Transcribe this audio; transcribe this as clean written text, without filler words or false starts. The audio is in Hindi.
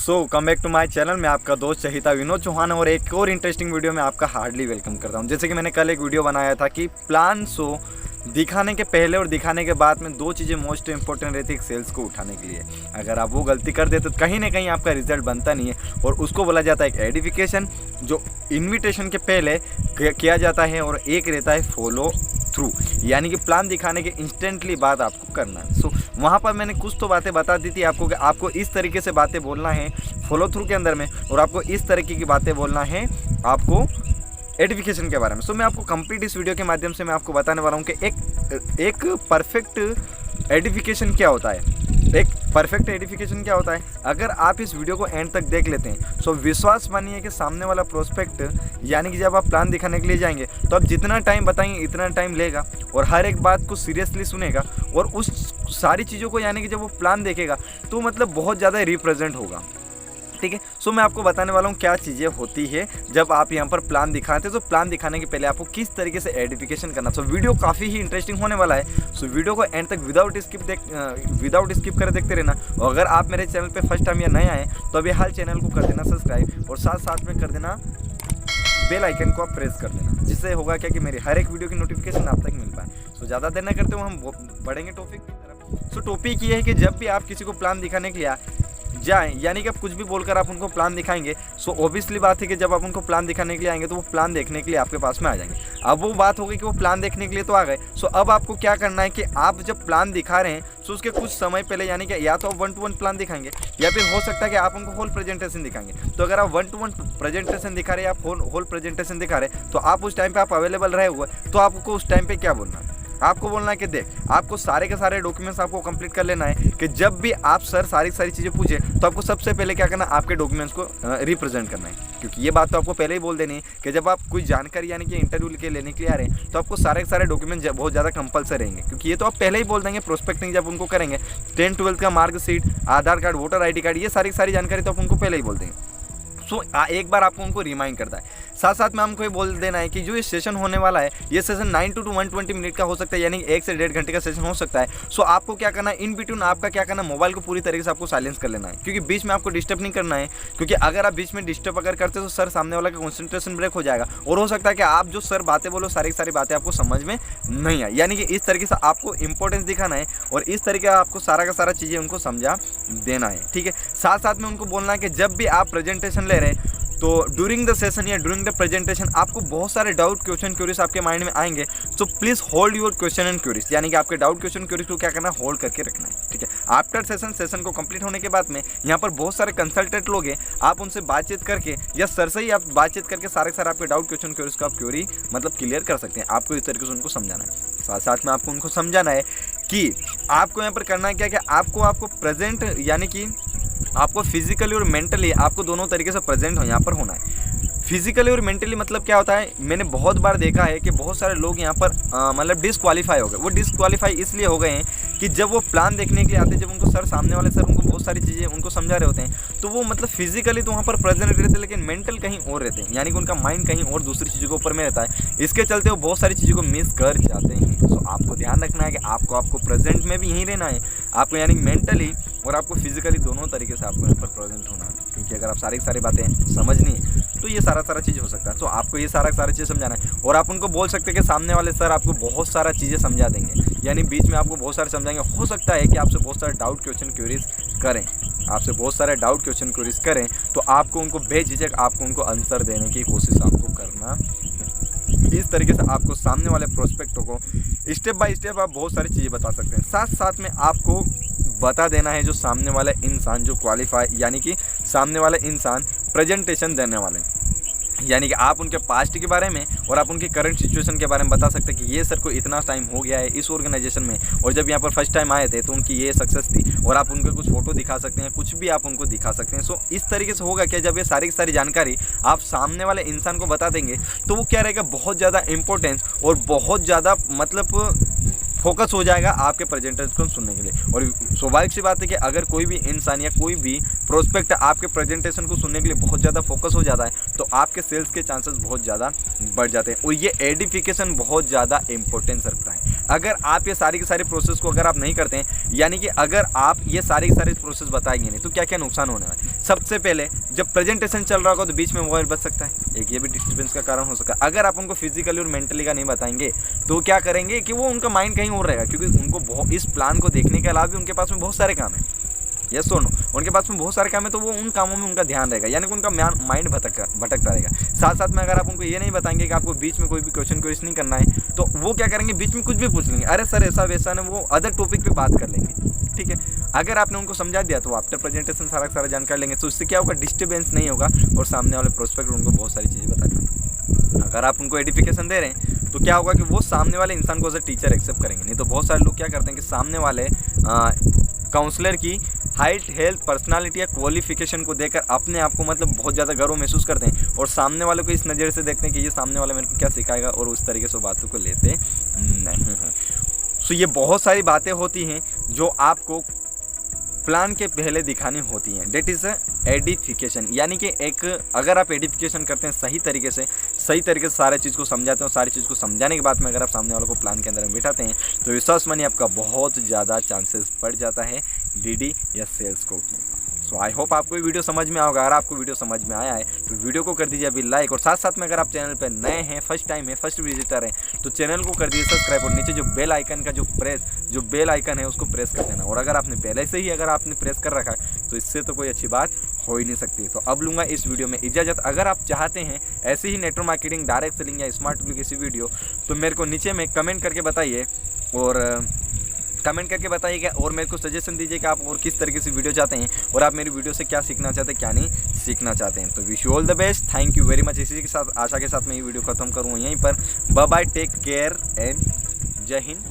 Come back to my channel. मैं आपका दोस्त चहिता विनोद चौहान और एक और इंटरेस्टिंग वीडियो में आपका हार्डली वेलकम करता हूं। जैसे कि मैंने कल एक वीडियो बनाया था कि प्लान शो दिखाने के पहले और दिखाने के बाद में दो चीज़ें मोस्ट इंपॉर्टेंट रहती है सेल्स को उठाने के लिए। अगर आप वो गलती कर देते तो कहीं ना कहीं आपका रिजल्ट बनता नहीं है और उसको बोला जाता है एक एडिफिकेशन, जो इन्विटेशन के पहले किया जाता है, और एक रहता है फॉलो थ्रू, यानी कि प्लान दिखाने के इंस्टेंटली बाद आपको करना है। वहाँ पर मैंने कुछ तो बातें बता दी थी आपको कि आपको इस तरीके से बातें बोलना है फॉलो थ्रू के अंदर में, और आपको इस तरीके की बातें बोलना है आपको एडिफिकेशन के बारे में। मैं आपको कंप्लीट इस वीडियो के माध्यम से मैं आपको बताने वाला हूँ कि एक परफेक्ट एडिफिकेशन क्या होता है, एक परफेक्ट एडिफिकेशन क्या होता है। अगर आप इस वीडियो को एंड तक देख लेते हैं विश्वास मानिए कि सामने वाला प्रोस्पेक्ट, यानी कि जब आप प्लान दिखाने के लिए जाएंगे तो आप जितना टाइम बताएंगे इतना टाइम लेगा और हर एक बात को सीरियसली सुनेगा, और उस सारी चीज़ों को यानी कि जब वो प्लान देखेगा तो मतलब बहुत ज़्यादा रिप्रेजेंट होगा। ठीक है, मैं आपको बताने वाला हूँ क्या चीज़ें होती है जब आप यहाँ पर प्लान दिखाते हैं। तो प्लान दिखाने के पहले आपको किस तरीके से एडिफिकेशन करना। वीडियो काफ़ी ही इंटरेस्टिंग होने वाला है। वीडियो को एंड तक विदाउट स्किप कर देखते रहना। और अगर आप मेरे चैनल पे फर्स्ट टाइम या नए आए तो अभी हाल चैनल को कर देना सब्सक्राइब, और साथ साथ में कर देना बेल आइकन को आप प्रेस कर देना, जिससे होगा क्या कि मेरी हर एक वीडियो की नोटिफिकेशन आप तक मिल पाए। ज़्यादा देर ना करते हुए हम बढ़ेंगे टॉपिक की तरफ। टॉपिक ये है कि जब भी आप किसी को प्लान दिखाने के लिए जाएं, यानी कि आप कुछ भी बोलकर आप उनको प्लान दिखाएंगे, ऑब्वियसली बात है कि जब आप उनको प्लान दिखाने के लिए आएंगे तो वो प्लान देखने के लिए आपके पास में आ जाएंगे। अब वो बात हो गई कि वो प्लान देखने के लिए तो आ गए, अब आपको क्या करना है कि आप जब प्लान दिखा रहे हैं उसके कुछ समय पहले, यानी कि या तो आप 1-to-1 प्लान दिखाएंगे या फिर हो सकता है कि आप उनको होल प्रेजेंटेशन दिखाएंगे। तो अगर आप 1-to-1 प्रेजेंटेशन दिखा रहे हैं, आप होल प्रेजेंटेशन दिखा रहे हैं, तो आप उस टाइम पे आप अवेलेबल रहे हुए, तो आपको उस टाइम पे क्या बोलना है, आपको बोलना है कि देख आपको सारे के सारे डॉक्यूमेंट्स आपको कंप्लीट कर लेना है कि जब भी आप सर सारी चीज़ें पूछे तो आपको सबसे पहले क्या करना है, आपके डॉक्यूमेंट्स को रिप्रेजेंट करना है। क्योंकि ये बात तो आपको पहले ही बोल देनी है कि जब आप कोई जानकारी यानी कि इंटरव्यू के लेने के लिए आ रहे हैं तो आपको सारे के सारे डॉक्यूमेंट बहुत ज़्यादा कंपलसरी रहेंगे, क्योंकि ये तो आप पहले ही बोल देंगे प्रोस्पेक्टिंग जब उनको करेंगे। 10th-12th का मार्कशीट, आधार कार्ड, वोटर ID कार्ड, ये सारी जानकारी तो आप उनको पहले ही बोल देंगे। एक बार आपको उनको रिमाइंड करता है। साथ में हमको ये बोल देना है कि जो ये सेशन होने वाला है ये सेशन 90 to 120 मिनट का हो सकता है, यानी 1 से 1.5 घंटे का सेशन हो सकता है। आपको क्या करना है, इन बिटवीन आपका क्या करना है, मोबाइल को पूरी तरीके से आपको साइलेंस कर लेना है, क्योंकि बीच में आपको डिस्टर्ब नहीं करना है। क्योंकि अगर आप बीच में डिस्टर्ब अगर करते तो सर सामने वाला का कंसंट्रेशन ब्रेक हो जाएगा, और हो सकता है कि आप जो सर बातें बोलो सारी बातें आपको समझ में नहीं आए। यानी कि इस तरीके से आपको इंपॉर्टेंस दिखाना है और इस तरीके आपको सारा का सारा चीज़ें उनको समझा देना है। ठीक है, साथ में उनको बोलना है कि जब भी आप प्रेजेंटेशन ले रहे हैं तो ड्यूरिंग द सेशन या ड्यूरिंग द प्रेजेंटेशन आपको बहुत सारे डाउट, क्वेश्चन, क्यूरीज आपके माइंड में आएंगे। Please hold your question and queries, यानी कि आपके डाउट, क्वेश्चन, क्यूरीज को क्या करना है, होल्ड करके रखना है। ठीक है, आफ्टर सेशन को कंप्लीट होने के बाद में यहाँ पर बहुत सारे कंसल्टेंट लोग हैं, आप उनसे बातचीत करके या सर से ही आप बातचीत करके सारे आपके डाउट, क्वेश्चन, क्यूरीज को आप क्यूरी मतलब क्लियर कर सकते हैं। आपको इस तरीके से उनको समझाना है। साथ में आपको उनको समझाना है कि आपको यहाँ पर करना है क्या कि आपको प्रेजेंट, यानी कि आपको फिजिकली और मेंटली आपको दोनों तरीके से प्रेजेंट यहाँ पर होना है। फिजिकली और मेंटली मतलब क्या होता है, मैंने बहुत बार देखा है कि बहुत सारे लोग यहाँ पर मतलब डिस्क्वालीफाई हो गए। वो डिस्क्वालीफाई इसलिए हो गए हैं कि जब वो प्लान देखने के लिए आते हैं, जब उनको सामने वाले सर उनको बहुत सारी चीज़ें उनको समझा रहे होते हैं, तो वो मतलब फिजिकली तो वहाँ पर प्रेजेंट रहते हैं लेकिन मेंटल कहीं और रहते हैं, यानी कि उनका माइंड कहीं और दूसरी चीज़ों के ऊपर में रहता है। इसके चलते वो बहुत सारी चीज़ों को मिस कर जाते हैं। आपको ध्यान रखना है कि आपको प्रेजेंट में भी यहीं रहना है, आपको यानी मेंटली और आपको फिजिकली दोनों तरीके से आपको यहाँ पर प्रेजेंट होना है। क्योंकि अगर आप सारी बातें समझनी है तो ये सारा चीज़ हो सकता है। आपको ये सारी चीज़ समझाना है, और आप उनको बोल सकते हैं कि सामने वाले सर आपको बहुत सारा चीज़ें समझा देंगे, यानी बीच में आपको बहुत सारे समझाएंगे। हो सकता है कि आपसे बहुत सारे डाउट, क्वेश्चन, क्यूरीज करें, तो आपको उनको बेझिझक आपको उनको आंसर देने की कोशिश आपको करना। इस तरीके से आपको सामने वाले प्रोस्पेक्टों को स्टेप बाय स्टेप आप बहुत सारी चीज़ें बता सकते हैं। साथ में आपको बता देना है जो सामने वाला इंसान जो क्वालिफाई, यानी कि सामने वाला इंसान प्रेजेंटेशन देने वाले, यानी कि आप उनके पास्ट के बारे में और आप उनकी करंट सिचुएशन के बारे में बता सकते हैं कि ये सर को इतना टाइम हो गया है इस ऑर्गेनाइजेशन में, और जब यहाँ पर फर्स्ट टाइम आए थे तो उनकी ये सक्सेस थी, और आप उनके कुछ फोटो दिखा सकते हैं, कुछ भी आप उनको दिखा सकते हैं। इस तरीके से होगा क्या, जब ये सारी जानकारी आप सामने वाले इंसान को बता देंगे तो वो क्या रहेगा, बहुत ज़्यादा इंपॉर्टेंस और बहुत ज़्यादा मतलब फोकस हो जाएगा आपके प्रेजेंटेशन को सुनने के लिए। और स्वाभाविक सी बात है कि अगर कोई भी इंसान या कोई भी प्रोस्पेक्ट आपके प्रेजेंटेशन को सुनने के लिए बहुत ज़्यादा फोकस हो जाता है तो आपके सेल्स के चांसेस बहुत ज़्यादा बढ़ जाते हैं। और ये एडिफिकेशन बहुत ज़्यादा इंपॉर्टेंस रखता है। अगर आप ये सारी की सारी प्रोसेस को अगर आप नहीं करते हैं, यानी कि अगर आप ये सारी की सारी प्रोसेस बताएंगे नहीं, तो क्या क्या नुकसान होने वाला है। सबसे पहले जब प्रेजेंटेशन चल रहा होगा तो बीच में मोबाइल बज सकता है, एक ये भी डिस्टर्बेंस का कारण हो सकता है। अगर आप उनको फिजिकली और मेंटली का नहीं बताएंगे तो क्या करेंगे कि वो उनका माइंड कहीं और रहेगा, क्योंकि उनको इस प्लान को देखने के अलावा भी उनके पास में बहुत सारे काम है। यस नो, उनके पास में बहुत सारे काम है, तो वो उन कामों में उनका ध्यान रहेगा, यानी कि उनका माइंड भटकता रहेगा। साथ साथ में अगर आप उनको ये नहीं बताएंगे कि आपको बीच में कोई भी क्वेश्चन नहीं करना है, तो वो क्या करेंगे, बीच में कुछ भी पूछ लेंगे, अरे सर ऐसा वैसा ना, वो अदर टॉपिक पे बात कर लेंगे। ठीक है, अगर आपने उनको समझा दिया तो आफ्टर प्रेजेंटेशन सारा जानकारी लेंगे, तो उससे क्या होगा, डिस्टर्बेंस नहीं होगा और सामने वाले प्रोस्पेक्ट उनको बहुत सारी चीज़ें बताएंगे। अगर आप उनको एडिफिकेशन दे रहे हैं तो क्या होगा कि वो सामने वाले इंसान को एज अ टीचर एक्सेप्ट करेंगे। नहीं तो बहुत सारे लोग क्या करते हैं कि सामने वाले काउंसलर की हाइट, हेल्थ, पर्सनालिटी या क्वालिफिकेशन को देखकर अपने आप को मतलब बहुत ज़्यादा गर्व महसूस करते हैं और सामने वाले को इस नज़र से देखते हैं कि ये सामने वाला मेरे को क्या सिखाएगा, और उस तरीके से बातों को लेते नहीं हैं। सो ये बहुत सारी बातें होती हैं जो आपको प्लान के पहले दिखानी होती हैं, डेट इज़ एडिफिकेशन। यानी कि एक अगर आप एडिफिकेशन करते हैं सही तरीके से सारे चीज़ को समझाते हैं, सारी चीज़ को समझाने के बाद में अगर आप सामने वालों को प्लान के अंदर में बिठाते हैं तो विश्वास मानिए आपका बहुत ज़्यादा चांसेस बढ़ जाता है डीडी या सेल्स को उठने का। सो आई होप आपको ये वीडियो समझ में होगा। अगर आपको वीडियो समझ में आया है तो वीडियो को कर दीजिए अभी लाइक, और साथ में अगर आप चैनल पर नए हैं, फर्स्ट टाइम है, फर्स्ट विजिटर हैं, तो चैनल को कर दीजिए सब्सक्राइब और नीचे जो बेल आइकन का जो बेल आइकन है उसको प्रेस कर देना। और अगर आपने पहले से ही अगर आपने प्रेस कर रखा है तो इससे तो कोई अच्छी बात हो ही नहीं सकती। तो अब लूँगा इस वीडियो में इजाज़त। अगर आप चाहते हैं ऐसे ही नेटवर्क मार्केटिंग, डायरेक्ट सेलिंग या स्मार्ट टूल की किसी वीडियो, तो मेरे को नीचे में कमेंट करके बताइए और मेरे को सजेशन दीजिए कि आप और किस तरीके से वीडियो चाहते हैं और आप मेरी वीडियो से क्या सीखना चाहते हैं, क्या नहीं सीखना चाहते हैं। तो wish you all the best, thank you very much. इसी के साथ आशा के साथ मैं ये वीडियो खत्म करूँगा यहीं पर। Bye bye, take care and जय हिंद।